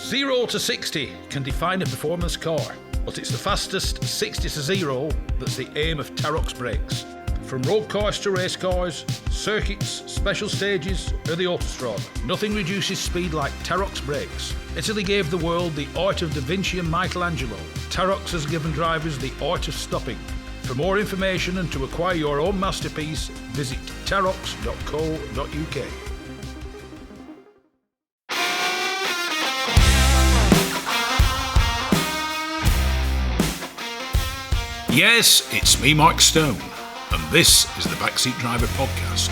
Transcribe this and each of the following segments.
0 to 60 can define a performance car, but it's the fastest 60 to 0 that's the aim of Terox brakes. From road cars to race cars, circuits, special stages, or the autostrada, nothing reduces speed like Terox brakes. Italy gave the world the art of Da Vinci and Michelangelo. Terox has given drivers the art of stopping. For more information and to acquire your own masterpiece, visit terox.co.uk. Yes, it's me, Mike Stone, and this is the Backseat Driver Podcast.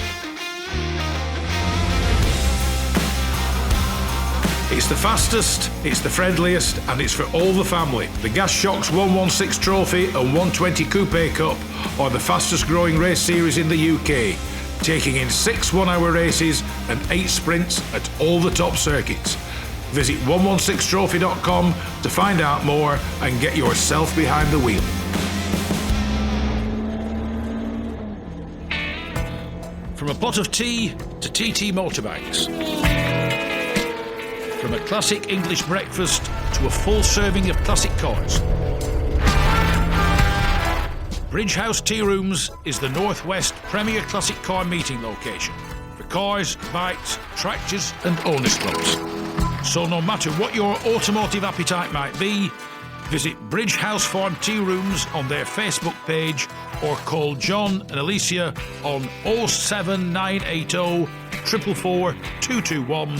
It's the fastest, it's the friendliest, and it's for all the family. The Gas Shocks 116 Trophy and 120 Coupe Cup are the fastest growing race series in the UK, taking in 6 one-hour races and 8 sprints at all the top circuits. Visit 116trophy.com to find out more and get yourself behind the wheel. From a pot of tea to TT motorbikes. From a classic English breakfast to a full serving of classic cars. Bridge House Tea Rooms is the Northwest premier classic car meeting location for cars, bikes, tractors and owners clubs. So no matter what your automotive appetite might be, visit Bridge House Farm Tea Rooms on their Facebook page or call John and Alicia on 07980 444 221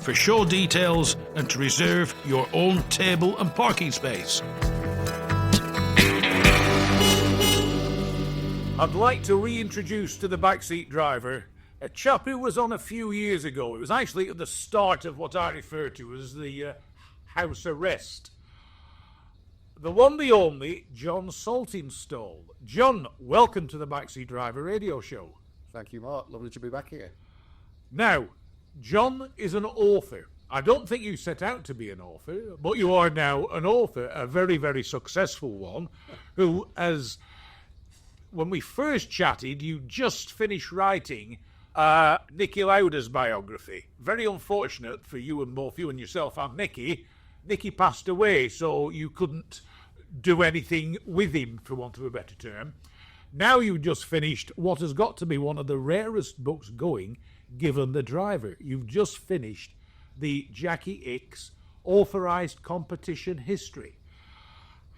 for show details and to reserve your own table and parking space. I'd like to reintroduce to the Backseat Driver a chap who was on a few years ago. It was actually at the start of what I refer to as the house arrest. The one, the only, John Saltinstall. John, welcome to the Backseat Driver radio show. Thank you, Mark. Lovely to be back here. Now, John is an author. I don't think you set out to be an author, but you are now an author, a very, very successful one, who, as when we first chatted, you just finished writing Niki Lauda's biography. Very unfortunate for you and both you and yourself and Niki. Niki passed away, so you couldn't do anything with him, for want of a better term. Now you've just finished what has got to be one of the rarest books going, given the driver. You've just finished the Jackie Ickx Authorised Competition History.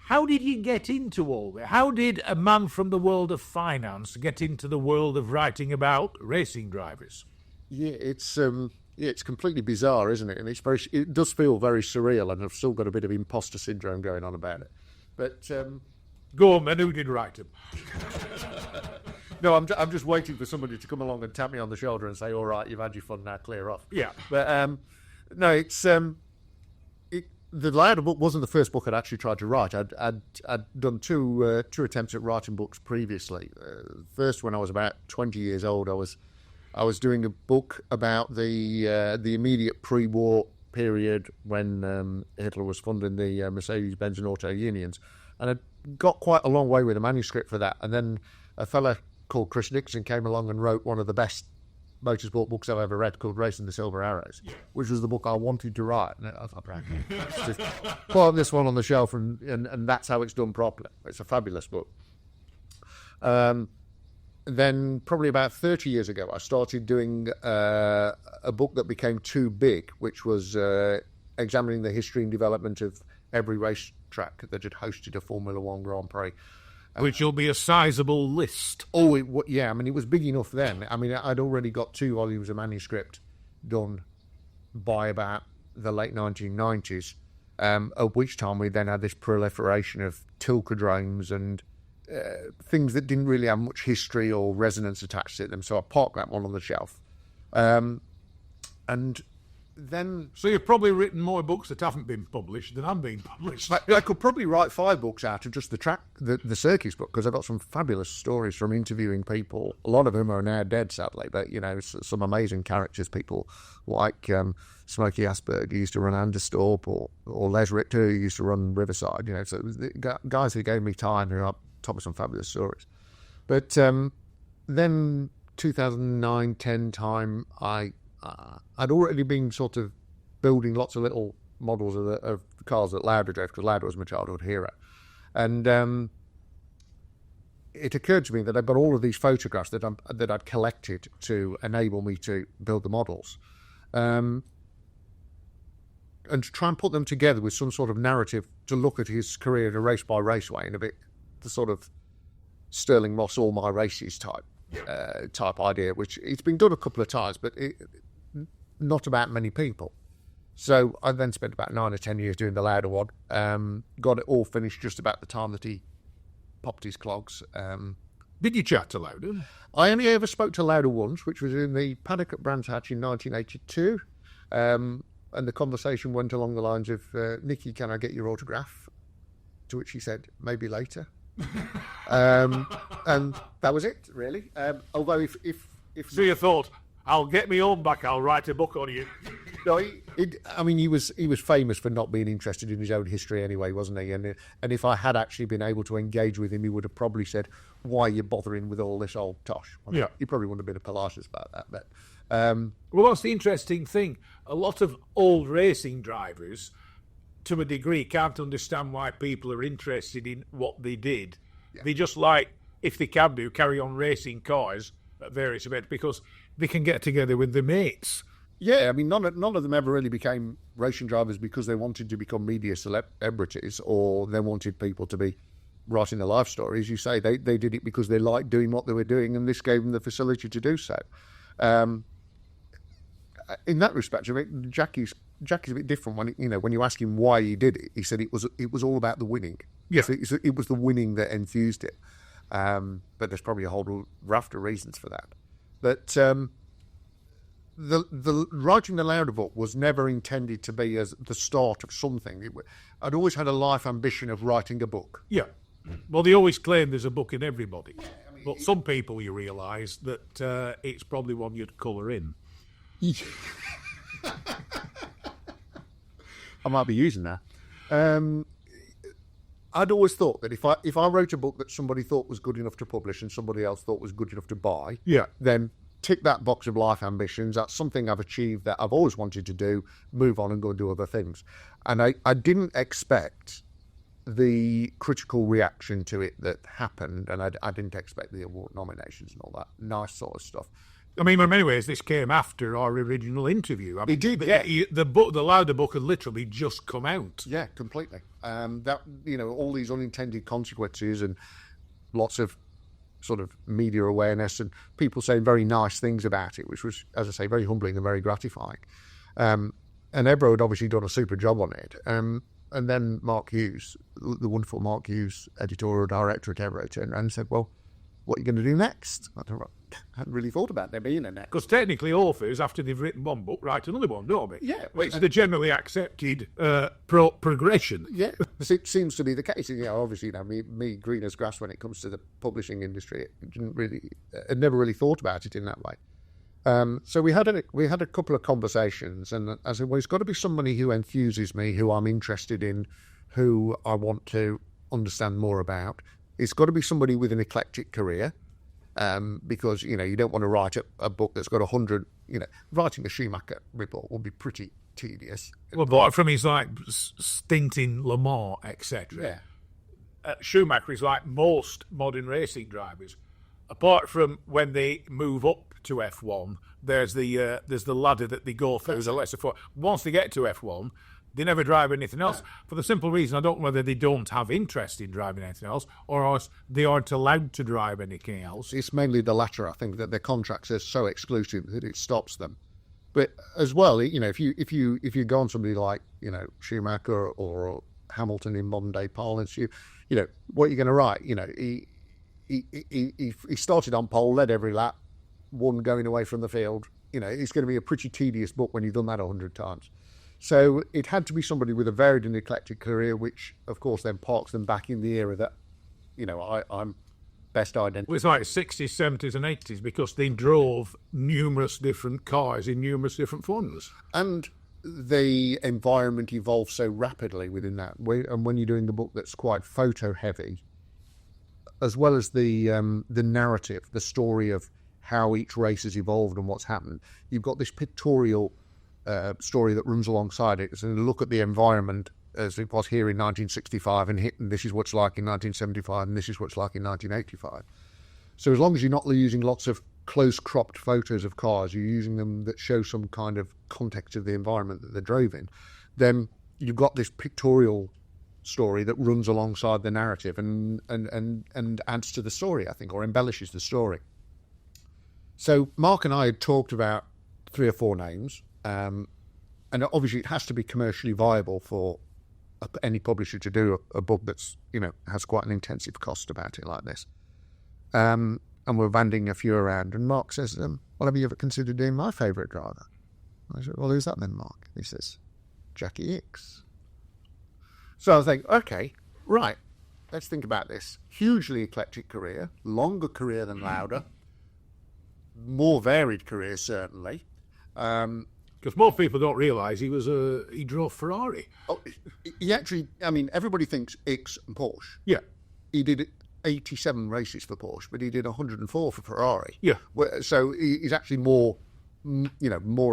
How did you get into all that? How did a man from the world of finance get into the world of writing about racing drivers? Yeah, it's completely bizarre, isn't it? And it does feel very surreal, and I've still got a bit of imposter syndrome going on about it. But go on, then. Who did write them? No, I'm just waiting for somebody to come along and tap me on the shoulder and say, "All right, you've had your fun now, clear off." Yeah. But no, it's the Lauda book wasn't the first book I'd actually tried to write. I'd done two attempts at writing books previously. First, when I was about 20 years old, I was doing a book about the immediate pre-war period when Hitler was funding the Mercedes-Benz and auto unions, and I got quite a long way with a manuscript for that. And then a fella called Chris Dixon came along and wrote one of the best motorsport books I've ever read, called Racing the Silver Arrows, which was the book I wanted to write. And I thought, just put this one on the shelf, and that's how it's done properly. It's a fabulous book. Then probably about 30 years ago, I started doing a book that became too big, which was examining the history and development of every racetrack that had hosted a Formula One Grand Prix. Which will be a sizable list. Oh, yeah. I mean, it was big enough then. I mean, I'd already got 2 volumes of manuscript done by about the late 1990s, at which time we then had this proliferation of tilcodromes and things that didn't really have much history or resonance attached to them. So I parked that one on the shelf. And then... So you've probably written more books that haven't been published than have been published. I could probably write 5 books out of just the circuits book, because I've got some fabulous stories from interviewing people. A lot of them are now dead, sadly, but, you know, some amazing characters, people like Smokey Asperg, who used to run Anderstorp, or Les Richter, who used to run Riverside, you know, so it was the guys who gave me time, who told me some fabulous stories. But then 2009-10 time, I'd already been sort of building lots of little models of the cars that Lauda drove, because Lauda was my childhood hero. And it occurred to me that I've got all of these photographs that I'd collected to enable me to build the models, and to try and put them together with some sort of narrative to look at his career in a race-by-race way, in a bit the sort of Sterling Moss All My Races type idea, which it's been done a couple of times, but not about many people. So I then spent about 9 or 10 years doing the Lauda one. Got it all finished just about the time that he popped his clogs. Did you chat to Lauda? I only ever spoke to Lauda once, which was in the paddock at Brands Hatch in 1982. And the conversation went along the lines of, Niki, can I get your autograph? To which he said, maybe later. And that was it, really. Although if So you thought, I'll get me own back, I'll write a book on you. No, he was famous for not being interested in his own history anyway, wasn't he? And if I had actually been able to engage with him, he would have probably said, "Why are you bothering with all this old tosh?" Yeah, he probably wouldn't have been polite about that. But well, that's the interesting thing. A lot of old racing drivers, to a degree, can't understand why people are interested in what they did. Yeah. They just like, if they can do, carry on racing cars at various events because they can get together with their mates. Yeah, I mean, none of them ever really became racing drivers because they wanted to become media celebrities or they wanted people to be writing their life stories. You say they did it because they liked doing what they were doing, and this gave them the facility to do so. In that respect, I mean, Jackie's a bit different. When you ask him why he did it, he said it was all about the winning. Yeah, so it was the winning that enthused it. But there's probably a whole raft of reasons for that. But the writing the Lauda book was never intended to be as the start of something. I'd always had a life ambition of writing a book. Yeah. Well, they always claim there's a book in everybody. But some people, you realise that it's probably one you'd colour in. I might be using that. I'd always thought that if I wrote a book that somebody thought was good enough to publish and somebody else thought was good enough to buy, yeah, then tick that box of life ambitions. That's something I've achieved that I've always wanted to do, move on and go and do other things. And I didn't expect the critical reaction to it that happened, and I didn't expect the award nominations and all that nice sort of stuff. I mean, in many ways, this came after our original interview. I mean, it did, yeah. The Lauda book had literally just come out. Yeah, completely. That all these unintended consequences and lots of sort of media awareness and people saying very nice things about it, which was, as I say, very humbling and very gratifying. And Ebro had obviously done a super job on it. And then Mark Hughes, the wonderful Mark Hughes, editorial director at Ebro, turned around and said, "Well, what are you going to do next?" I hadn't really thought about there being a next. Because technically authors, after they've written one book, write another one, don't they? Yeah. It's the generally accepted progression. Yeah, it seems to be the case. Obviously, me green as grass when it comes to the publishing industry. I'd never really thought about it in that way. So we had a couple of conversations, and I said, well, it's got to be somebody who enthuses me, who I'm interested in, who I want to understand more about. It's got to be somebody with an eclectic career, because you don't want to write a book that's got 100. Writing a Schumacher report will be pretty tedious. Well, but from his stint in Le Mans, etc. Yeah. Schumacher is like most modern racing drivers. Apart from when they move up to F1, there's the ladder that they go through, the lesser four. Once they get to F1, they never drive anything else, for the simple reason I don't know whether they don't have interest in driving anything else, or else they aren't allowed to drive anything else. It's mainly the latter, I think, that their contracts are so exclusive that it stops them. But as well, if you go on somebody like Schumacher or Hamilton in modern day parlance, what you're going to write. He started on pole, led every lap, won going away from the field. It's going to be a pretty tedious book when you've done that 100 times. So it had to be somebody with a varied and eclectic career, which, of course, then parks them back in the era that, I'm best identified. Well, it's like 60s, 70s and 80s, because they drove numerous different cars in numerous different formulas. And the environment evolved so rapidly within that. And when you're doing a book that's quite photo-heavy, as well as the narrative, the story of how each race has evolved and what's happened, you've got this pictorial story that runs alongside it. It's a look at the environment as it was here in 1965, and this is what's like in 1975, and this is what's like in 1985. So as long as you're not using lots of close-cropped photos of cars, you're using them that show some kind of context of the environment that they drove in, then you've got this pictorial story that runs alongside the narrative and adds to the story, I think, or embellishes the story. So Mark and I had talked about 3 or 4 names, and obviously it has to be commercially viable for any publisher to do a book that's, has quite an intensive cost about it like this. And we're banding a few around, and Mark says, well, have you ever considered doing my favourite driver? I said, well, who's that then, Mark? He says, Jackie Ickx. So I think, okay, right, let's think about this. Hugely eclectic career, longer career than Lauda, more varied career, certainly. Because most people don't realise he drove Ferrari. Oh, he actually, everybody thinks Ickx and Porsche. Yeah. He did 87 races for Porsche, but he did 104 for Ferrari. Yeah. So he's actually more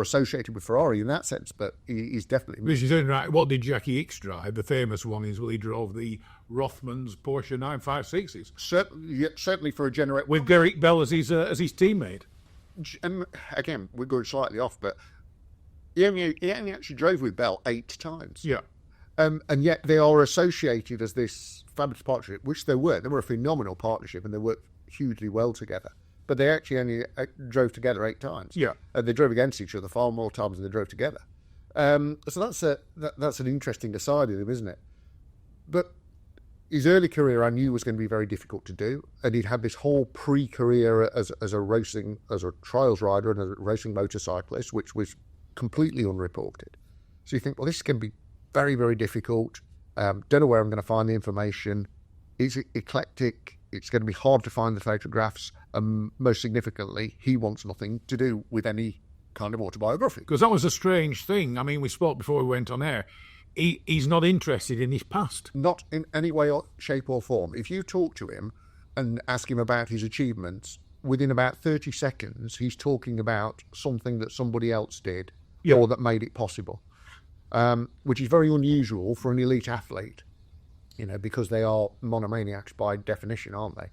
associated with Ferrari in that sense, but he's definitely... This is right. What did Jackie Ickx drive? The famous one is, he drove the Rothmans Porsche 956s. Certainly for a generation... With Garrick Bell as his teammate. And again, we're going slightly off, but he only actually drove with Bell 8 times. Yeah. And yet they are associated as this fabulous partnership, which they were. They were a phenomenal partnership, and they worked hugely well together. But they actually only drove together 8 times. Yeah. They drove against each other far more times than they drove together. So that's an interesting aside of him, isn't it? But his early career, I knew, was going to be very difficult to do, and he'd had this whole pre-career as a trials rider and as a racing motorcyclist, which was completely unreported. So you think, well, this is going to be very, very difficult. Don't know where I'm going to find the information. It's eclectic. It's going to be hard to find the photographs. Most significantly, he wants nothing to do with any kind of autobiography. Because that was a strange thing. We spoke before we went on air. He's not interested in his past. Not in any way, or shape or form. If you talk to him and ask him about his achievements, within about 30 seconds, he's talking about something that somebody else did or that made it possible, which is very unusual for an elite athlete, because they are monomaniacs by definition, aren't they?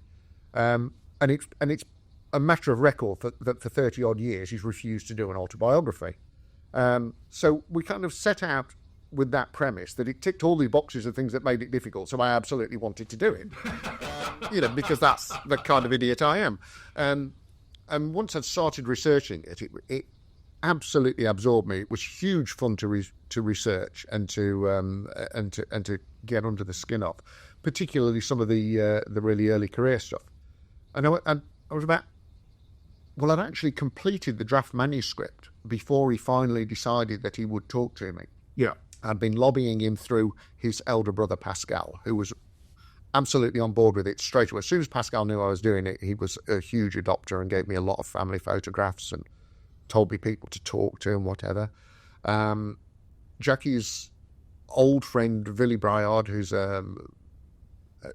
And it's a matter of record that for 30-odd years he's refused to do an autobiography. So we kind of set out with that premise that it ticked all the boxes of things that made it difficult, so I absolutely wanted to do it. Because that's the kind of idiot I am. And once I'd started researching it absolutely absorbed me. It was huge fun to research and to get under the skin of, particularly some of the really early career stuff. And I was about... Well, I'd actually completed the draft manuscript before he finally decided that he would talk to me. Yeah. I'd been lobbying him through his elder brother, Pascal, who was absolutely on board with it straight away. As soon as Pascal knew I was doing it, he was a huge adopter and gave me a lot of family photographs and told me people to talk to and whatever. Jackie's old friend, Willy Briard, who's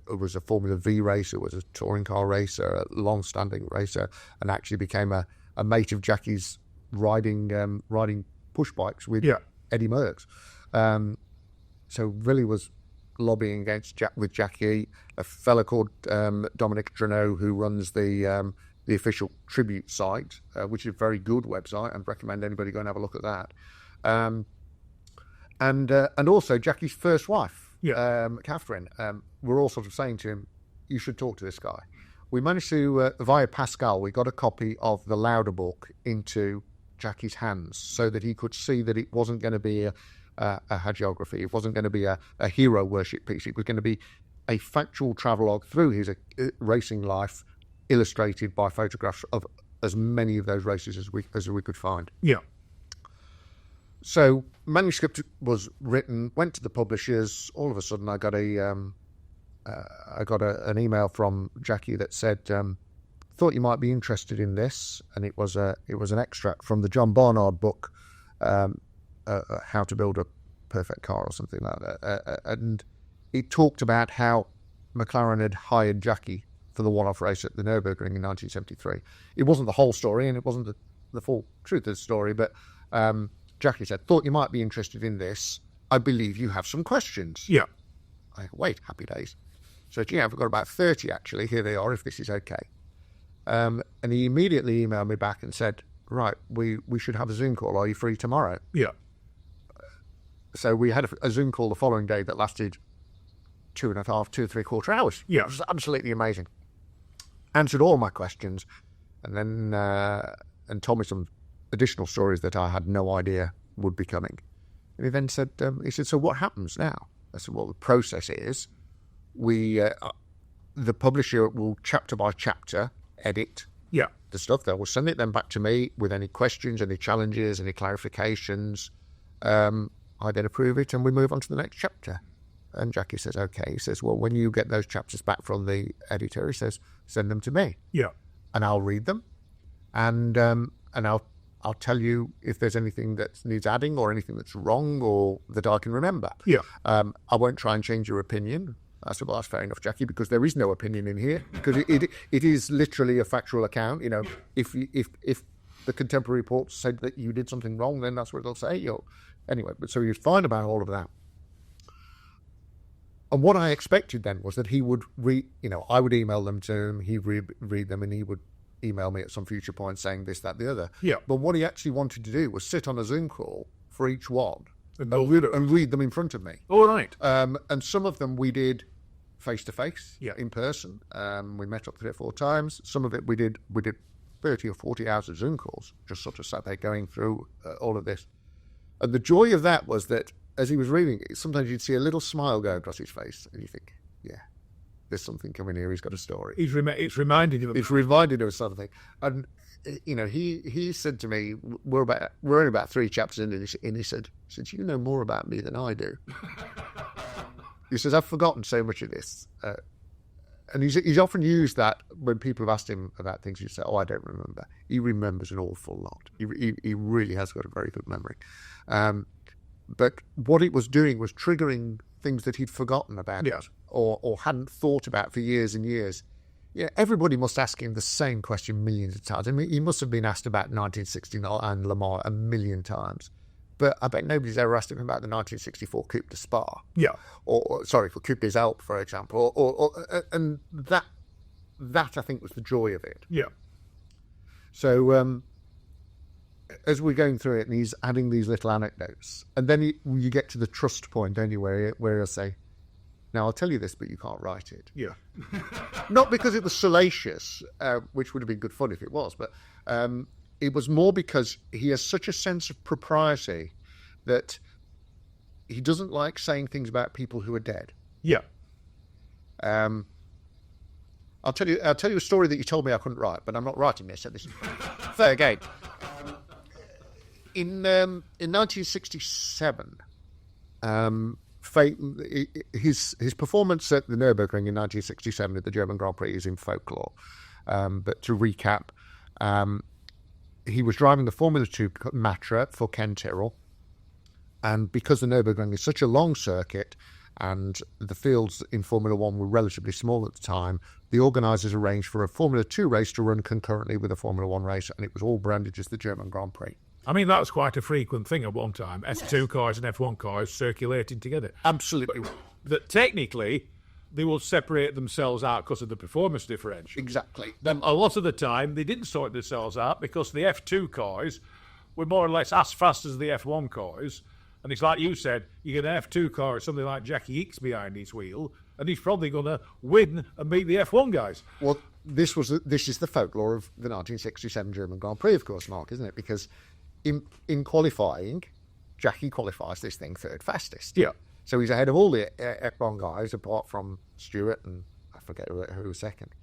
was a Formula V racer, was a touring car racer, a long-standing racer, and actually became a mate of Jackie's riding push bikes with Eddie Merckx. So Willy was lobbying with Jackie. A fella called Dominic Drenot, who runs the official tribute site, which is a very good website. I'd recommend anybody go and have a look at that. And also Jackie's first wife, Catherine. We're all sort of saying to him, you should talk to this guy. We managed to, via Pascal, we got a copy of the Lauda book into Jackie's hands so that he could see that it wasn't going to be a hagiography. It wasn't going to be a hero worship piece. It was going to be a factual travelogue through his racing life, illustrated by photographs of as many of those races as we could find. Yeah. So manuscript was written, went to the publishers. All of a sudden, I got an email from Jackie that said, "Thought you might be interested in this," and it was an extract from the John Barnard book, How to Build a Perfect Car or something like that, and it talked about how McLaren had hired Jackie for the one-off race at the Nürburgring in 1973. It wasn't the whole story, and it wasn't the full truth of the story, but Jackie said, thought you might be interested in this. I believe you have some questions. Yeah. I wait, happy days. So, yeah, I've got about 30, actually. Here they are, if this is okay. And he immediately emailed me back and said, right, we should have a Zoom call. Are you free tomorrow? Yeah. So we had a Zoom call the following day that lasted 2.5, 2 3/4 hours. Yeah. It was absolutely amazing. Answered all my questions, and then and told me some additional stories that I had no idea would be coming. And he then said, so what happens now? I said, well, the process is the publisher will chapter by chapter edit the stuff. They will send it then back to me with any questions, any challenges, any clarifications. I then approve it and we move on to the next chapter. And Jackie says, okay. He says, well, when you get those chapters back from the editor, he says, send them to me. Yeah. And I'll read them and I'll tell you if there's anything that needs adding or anything that's wrong or that I can remember. Yeah. I won't try and change your opinion. I said, well, that's fair enough, Jackie, because there is no opinion in here, because it is literally a factual account. You know, if the contemporary reports said that you did something wrong, then that's what they'll say. Anyway, but so he was fine about all of that. And what I expected then was that he would I would email them to him, he'd read them, and he would email me at some future point saying this, that, the other. Yeah. But what he actually wanted to do was sit on a Zoom call for each one And read them in front of me. All right. And some of them we did face-to-face, Yeah. in person. We met up 3 or 4 times. Some of it we did 30 or 40 hours of Zoom calls, just sort of sat there going through all of this. And the joy of that was that as he was reading it, sometimes you'd see a little smile go across his face, and you think, yeah, there's something coming here. He's got a story. It's reminded him of... It's reminded him of something. And, he said to me, we're only about 3 chapters in, and he said, you know more about me than I do. He says, I've forgotten so much of this. And he's often used that when people have asked him about things. He say, I don't remember. He remembers an awful lot. He really has got a very good memory. But what it was doing was triggering things that he'd forgotten about or hadn't thought about for years and years. Yeah, everybody must ask him the same question millions of times. I mean, he must have been asked about 1969 and Le Mans 1,000,000 times. But I bet nobody's ever asked him about the 1964 Coupe de Spa. Yeah. For Coupe des Alpes, for example. And that I think was the joy of it. Yeah. So as we're going through it, and he's adding these little anecdotes, and then you get to the trust point, don't you, where he'll say, now I'll tell you this, but you can't write it. Yeah. Not because it was salacious, which would have been good fun if it was, but it was more because he has such a sense of propriety that he doesn't like saying things about people who are dead. Yeah. I'll tell you a story that you told me I couldn't write, but I'm not writing this at this fair game. In 1967, his performance at the Nürburgring in 1967 at the German Grand Prix is in folklore. But to recap, he was driving the Formula 2 Matra for Ken Tyrrell, and because the Nürburgring is such a long circuit and the fields in Formula 1 were relatively small at the time, the organisers arranged for a Formula 2 race to run concurrently with a Formula 1 race, and it was all branded as the German Grand Prix. I mean, that was quite a frequent thing at one time. F2 cars and F1 cars circulating together. Absolutely. That technically, they will separate themselves out because of the performance differential. Exactly. A lot of the time, they didn't sort themselves out because the F2 cars were more or less as fast as the F1 cars. And it's like you said, you get an F2 car with something like Jackie Ickx behind his wheel, and he's probably going to win and beat the F1 guys. Well, this is the folklore of the 1967 German Grand Prix, of course, Mark, isn't it? Because in qualifying, Jackie qualifies this thing third fastest. Yeah. So he's ahead of all the F1 guys, apart from Stewart and I forget who was second.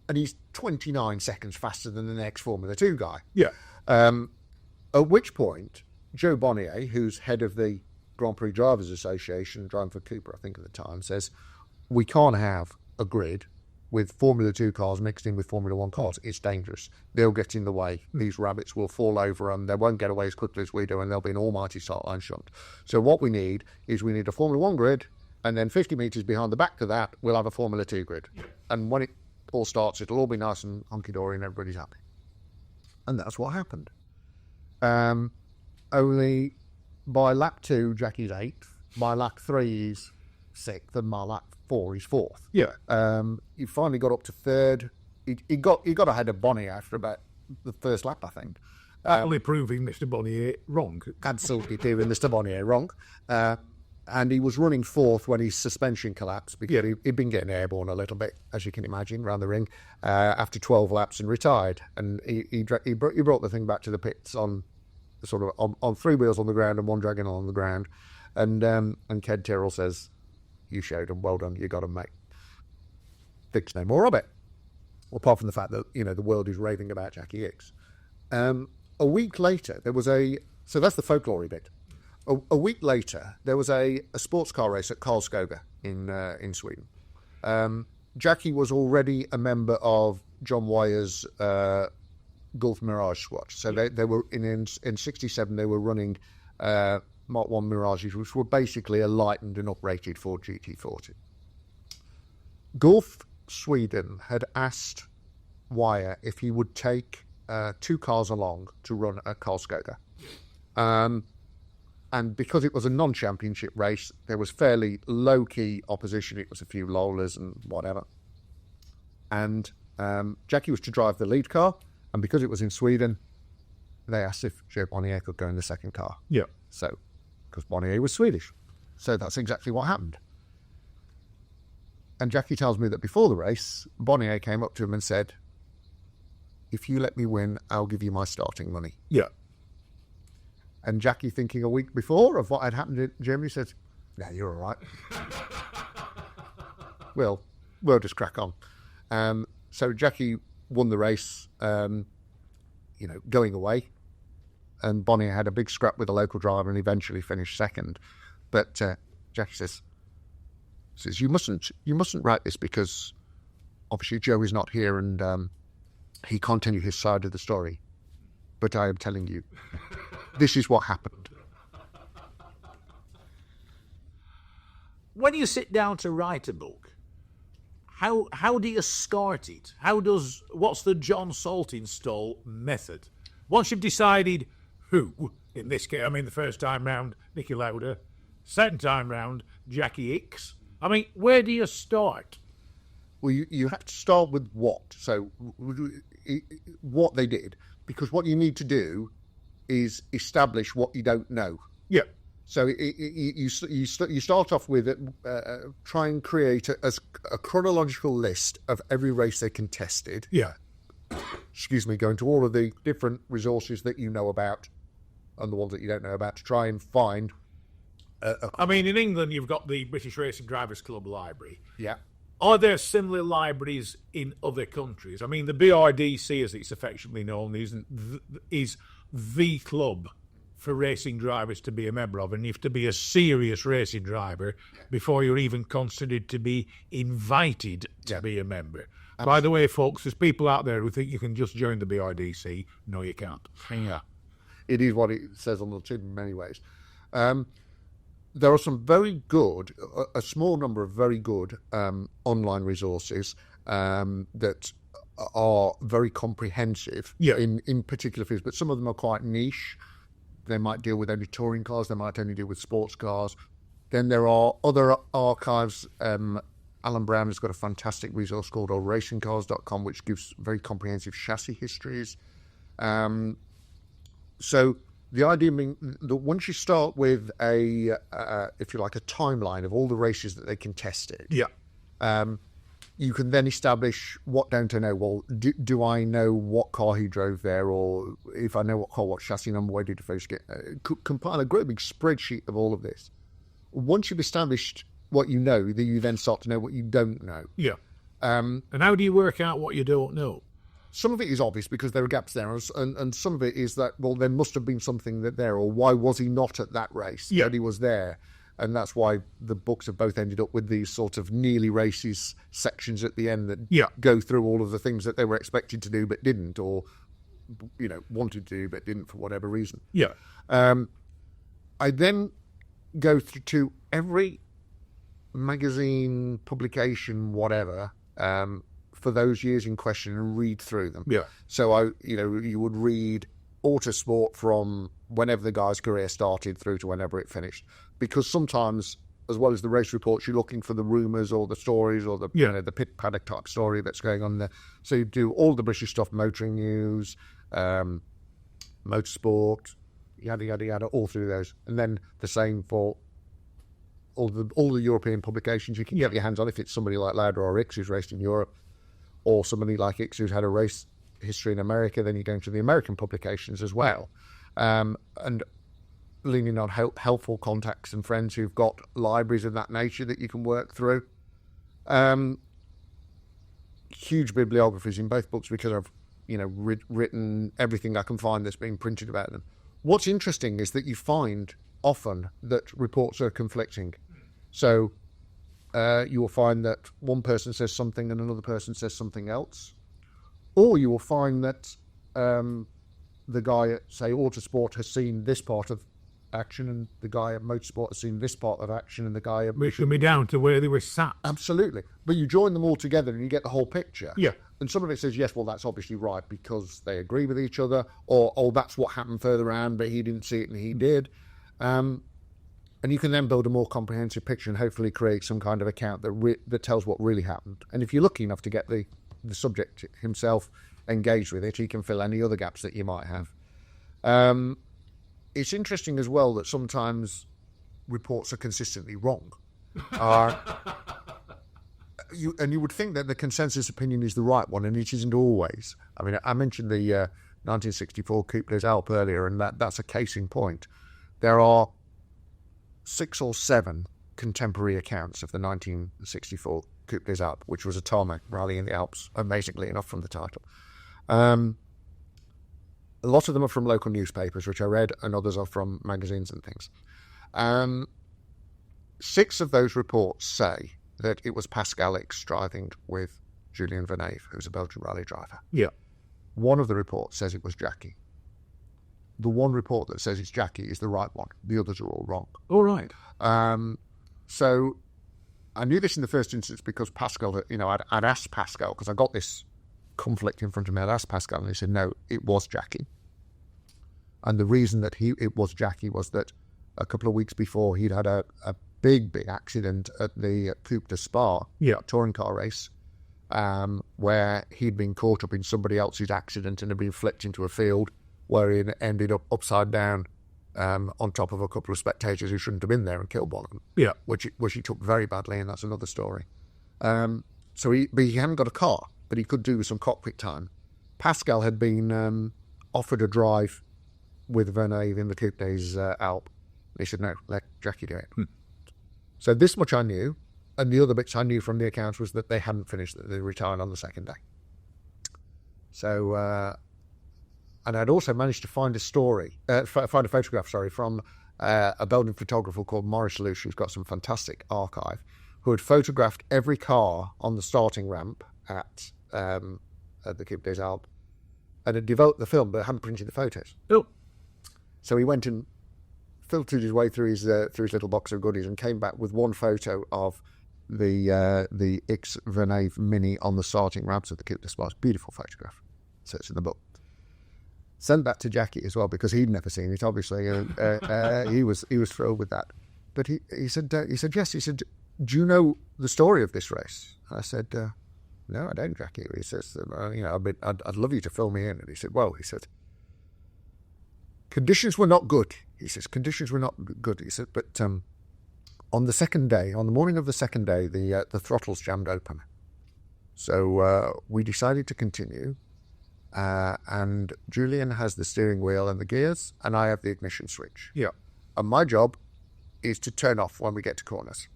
And he's 29 seconds faster than the next Formula 2 guy. Yeah. At which point, Joe Bonnier, who's head of the Grand Prix Drivers Association, driving for Cooper, I think at the time, says, we can't have a grid with Formula 2 cars mixed in with Formula 1 cars. It's dangerous. They'll get in the way. These rabbits will fall over them. They won't get away as quickly as we do, and there'll be an almighty sight line shunt. So what we need is a Formula 1 grid, and then 50 metres behind the back of that, we'll have a Formula 2 grid. And when it all starts, it'll all be nice and hunky-dory and everybody's happy. And that's what happened. Only by lap 2, Jackie's 8th. By lap 3, he's 6th, and by lap 4, he's 4th. Yeah. He finally got up to 3rd. He got ahead of Bonnier after about the first lap, I think. Only proving Mr. Bonnier wrong. Absolutely proving Mr. Bonnier wrong. And he was running 4th when his suspension collapsed because he'd been getting airborne a little bit, as you can imagine, around the ring after 12 laps and retired. And he brought the thing back to the pits on sort of on 3 wheels on the ground and 1 dragging on the ground. And Ken Tyrrell says, "You showed him, well done, you got him, mate." Thinks no more of it. Apart from the fact that, the world is raving about Jackie Ickx. A week later, there was so that's the folklore bit. A week later, there was a sports car race at Karlskoga in Sweden. Jackie was already a member of John Wyer's Gulf Mirage squad. So they were in 67. They were running Mark 1 Mirages, which were basically a lightened and uprated Ford GT40. Gulf Sweden had asked Wyer if he would take 2 cars along to run at Karlskoga. And because it was a non-championship race, there was fairly low-key opposition. It was a few Lolas and whatever. And Jackie was to drive the lead car. And because it was in Sweden, they asked if Joe Bonnier could go in the second car. Yeah. So, because Bonnier was Swedish. So that's exactly what happened. And Jackie tells me that before the race, Bonnier came up to him and said, "If you let me win, I'll give you my starting money." Yeah. And Jackie, thinking a week before of what had happened in Germany, said, "Yeah, you're all right." Well, we'll just crack on. So Jackie won the race, going away. And Bonnier had a big scrap with a local driver and eventually finished second. But Jackie says, "You mustn't write this because obviously Joe is not here and he can't tell you his side of the story. But I am telling you, this is what happened." When you sit down to write a book, how do you start it? What's the John Saltinstall method? Once you've decided who, in this case, the first time round, Niki Lauda, second time round, Jackie Ickx. Where do you start? Well, you have to start with what. So what they did, because what you need to do is establish what you don't know. Yeah. So you start off with try and create a chronological list of every race they contested. Yeah. Going to all of the different resources that you know about and the ones that you don't know about to try and find. In England, you've got the British Racing Drivers Club library. Yeah. Are there similar libraries in other countries? The BRDC, as it's affectionately known, is the club for racing drivers to be a member of, and you have to be a serious racing driver before you're even considered to be invited to be a member. Absolutely. By the way, folks, there's people out there who think you can just join the BRDC. No, you can't. Yeah. It is what it says on the tin in many ways. There are some very good, a small number of very good online resources that are very comprehensive in particular fields, but some of them are quite niche. They might deal with only touring cars, they might only deal with sports cars. Then there are other archives. Alan Brown has got a fantastic resource called allracingcars.com, which gives very comprehensive chassis histories. So the idea being that once you start with if you like, a timeline of all the races that they contested, you can then establish what don't I know. Well, do I know what car he drove there, or if I know what car, what chassis number, where did he first get? Compile a great big spreadsheet of all of this. Once you've established what you know, you then start to know what you don't know. Yeah. And how do you work out what you don't know? Some of it is obvious because there are gaps there, and some of it is that, well, there must have been something there, or why was he not at that race? Yeah. But he was there. And that's why the books have both ended up with these sort of nearly races sections at the end that go through all of the things that they were expected to do but didn't, or, wanted to do but didn't for whatever reason. Yeah. I then go through to every magazine, publication, whatever, for those years in question and read through them. Yeah. So you would read Autosport from whenever the guy's career started through to whenever it finished. Because sometimes, as well as the race reports, you're looking for the rumours or the stories or the the pit paddock type story that's going on there. So you do all the British stuff, motoring news, Motorsport, yada yada yada, all through those, and then the same for all the European publications you can get your hands on. If it's somebody like Lauda or Ickx who's raced in Europe, or somebody like Ickx who's had a race history in America, then you go into the American publications as well, and leaning on helpful contacts and friends who've got libraries of that nature that you can work through. Huge bibliographies in both books because I've written everything I can find that's been printed about them. What's interesting is that you find often that reports are conflicting. So you will find that one person says something and another person says something else. Or you will find that the guy at, say, Autosport has seen this part of action and the guy at Motorsport has seen this part of action and the guy at... Which can be down to where they were sat. Absolutely. But you join them all together and you get the whole picture. Yeah. And some of it says, yes, well, that's obviously right because they agree with each other, or, oh, that's what happened further around, but he didn't see it and he did. And you can then build a more comprehensive picture and hopefully create some kind of account that tells what really happened. And if you're lucky enough to get the subject himself engaged with it, he can fill any other gaps that you might have. It's interesting as well that sometimes reports are consistently wrong. You would think that the consensus opinion is the right one, and it isn't always. I mean, I mentioned the 1964 Coupe des Alpes earlier, and that's a case in point. There are 6 or 7 contemporary accounts of the 1964 Coupe des Alpes, which was a tarmac rally in the Alps, amazingly enough from the title. A lot of them are from local newspapers, which I read, and others are from magazines and things. 6 of those reports say that it was Pascal Ickx driving with Julien Villeneuve, who's a Belgian rally driver. Yeah. One of the reports says it was Jackie. The one report that says it's Jackie is the right one. The others are all wrong. All right. So I knew this in the first instance because Pascal, I'd asked Pascal, because I got this conflict in front of me. I'd asked Pascal, and he said, no, it was Jackie. And the reason that it was Jackie was that a couple of weeks before he'd had a big accident at the Coupe de Spa, touring car race, where he'd been caught up in somebody else's accident and had been flipped into a field where he ended up upside down on top of a couple of spectators who shouldn't have been there and killed one of them. Yeah. Which he took very badly, and that's another story. So he hadn't got a car, but he could do with some cockpit time. Pascal had been offered a drive with Villeneuve in the Coupe des Alpes. He said, no, let Jackie do it. So this much I knew, and the other bits I knew from the accounts was that they hadn't finished, that they retired on the second day. So, and I'd also managed to find a photograph, from a Belgian photographer called Maurice Luce, who's got some fantastic archive, who had photographed every car on the starting ramp at the Coupe des Alpes, and had developed the film, but hadn't printed the photos. Oh. So he went and filtered his way through his little box of goodies and came back with one photo of the Ickx Villeneuve Mini on the starting ramps of the Coupe de Spa. Beautiful photograph. So it's in the book. Sent that to Jackie as well because he'd never seen it. Obviously, he was thrilled with that. But he said yes. He said, do you know the story of this race? I said, no, I don't, Jackie. He says, I'd love you to fill me in. And he said, conditions were not good. He says, conditions were not good. He said, but on the second day, on the morning of the second day, the throttles jammed open. So we decided to continue. And Julien has the steering wheel and the gears, and I have the ignition switch. Yeah. And my job is to turn off when we get to corners.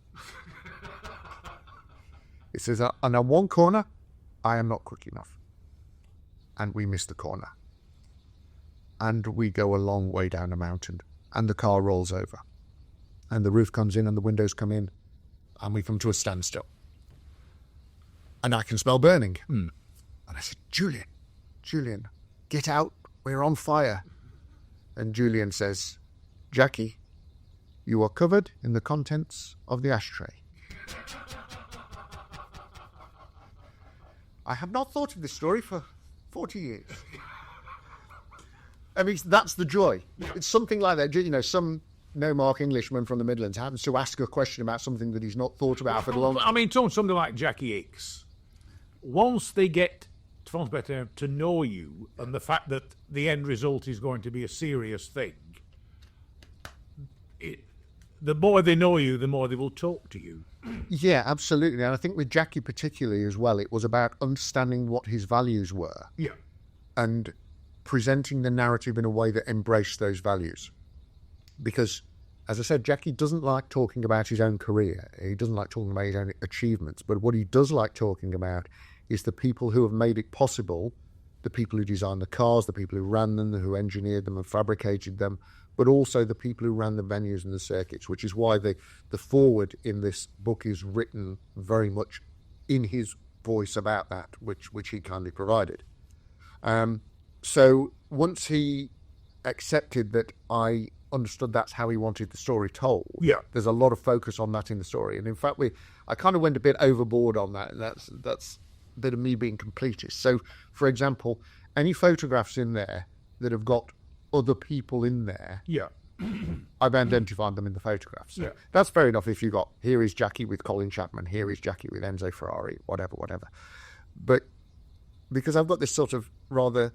He says, and on one corner, I am not quick enough. And we miss the corner. And we go a long way down a mountain, and the car rolls over. And the roof comes in and the windows come in, and we come to a standstill. And I can smell burning. And I said, Julien, get out, we're on fire. And Julien says, Jackie, you are covered in the contents of the ashtray. I have not thought of this story for 40 years. I mean, that's the joy. It's something like that. You know, some no-mark Englishman from the Midlands happens to ask a question about something that he's not thought about for a long time. I mean, something like Jackie Ickx. Once they get to know you and the fact that the end result is going to be a serious thing, the more they know you, the more they will talk to you. Yeah, absolutely. And I think with Jackie particularly as well, it was about understanding what his values were. Yeah. And presenting the narrative in a way that embraced those values. Because, as I said, Jackie doesn't like talking about his own career. He doesn't like talking about his own achievements. But what he does like talking about is the people who have made it possible, the people who designed the cars, the people who ran them, who engineered them and fabricated them, but also the people who ran the venues and the circuits, which is why the foreword in this book is written very much in his voice about that, which he kindly provided. So once he accepted that I understood that's how he wanted the story told, there's a lot of focus on that in the story. And in fact, I kind of went a bit overboard on that, and that's a bit of me being completist. So, for example, any photographs in there that have got other people in there, I've identified them in the photographs. Yeah. That's fair enough if you got, here is Jackie with Colin Chapman, here is Jackie with Enzo Ferrari, whatever. But because I've got this sort of rather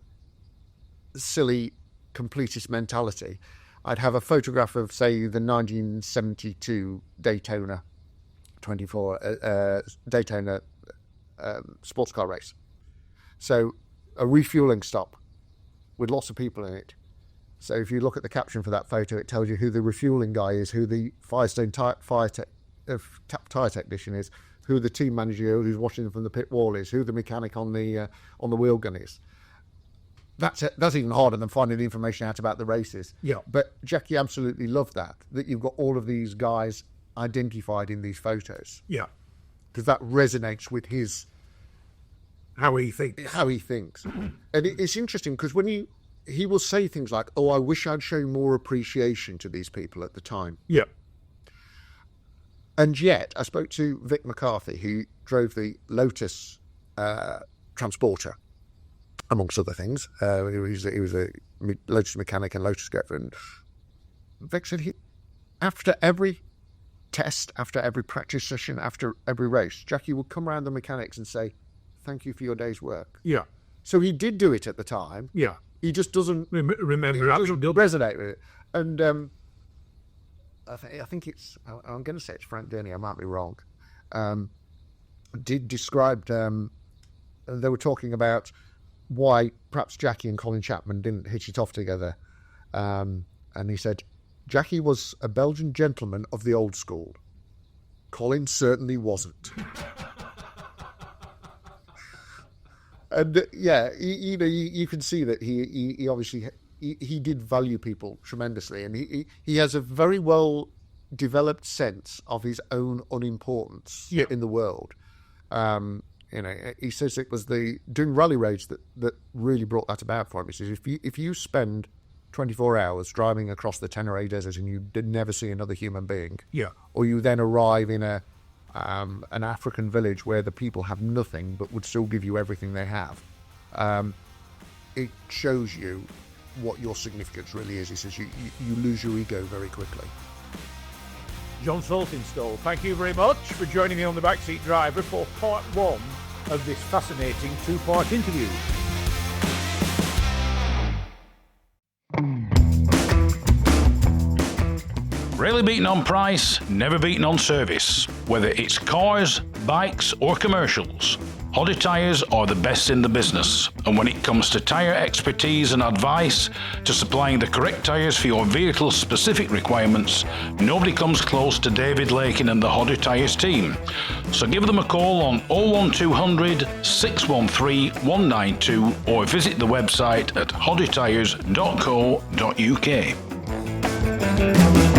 silly completist mentality, I'd have a photograph of, say, the 1972 Daytona sports car race. So a refueling stop with lots of people in it. So if you look at the caption for that photo, it tells you who the refueling guy is, who the Firestone tyre technician is, who the team manager who's watching them from the pit wall is, who the mechanic on the wheel gun is. That's even harder than finding the information out about the races. Yeah. But Jackie absolutely loved that you've got all of these guys identified in these photos. Yeah. Because that resonates with how he thinks. And it's interesting because when he will say things like, "Oh, I wish I'd shown more appreciation to these people at the time." Yeah. And yet, I spoke to Vic McCarthy, who drove the Lotus Transporter, amongst other things. He was a Lotus mechanic and Lotus driver. And Vic said after every test, after every practice session, after every race, Jackie would come around the mechanics and say, "Thank you for your day's work." Yeah. So he did do it at the time. Yeah. He just doesn't remember. Doesn't resonate with it. And I think it's, I'm going to say it's Frank Denny, I might be wrong, did describe, they were talking about why perhaps Jackie and Colin Chapman didn't hitch it off together. And he said, Jackie was a Belgian gentleman of the old school. Colin certainly wasn't. And you can see that he obviously he did value people tremendously, and he has a very well developed sense of his own unimportance in the world. He says it was the doing rally raids that really brought that about for him. He says if you spend 24 hours driving across the Tenerife Desert and you did never see another human being, or you then arrive in an African village where the people have nothing but would still give you everything they have, it shows you what your significance really is. He says you lose your ego very quickly. John Saltinstall, thank you very much for joining me on the Backseat Driver for part one of this fascinating two-part interview. Rarely beaten on price, never beaten on service. Whether it's cars, bikes or commercials, Hodder Tyres are the best in the business. And when it comes to tyre expertise and advice to supplying the correct tyres for your vehicle's specific requirements, nobody comes close to David Lakin and the Hodder Tyres team. So give them a call on 01200 613 192 or visit the website at hoddertyres.co.uk.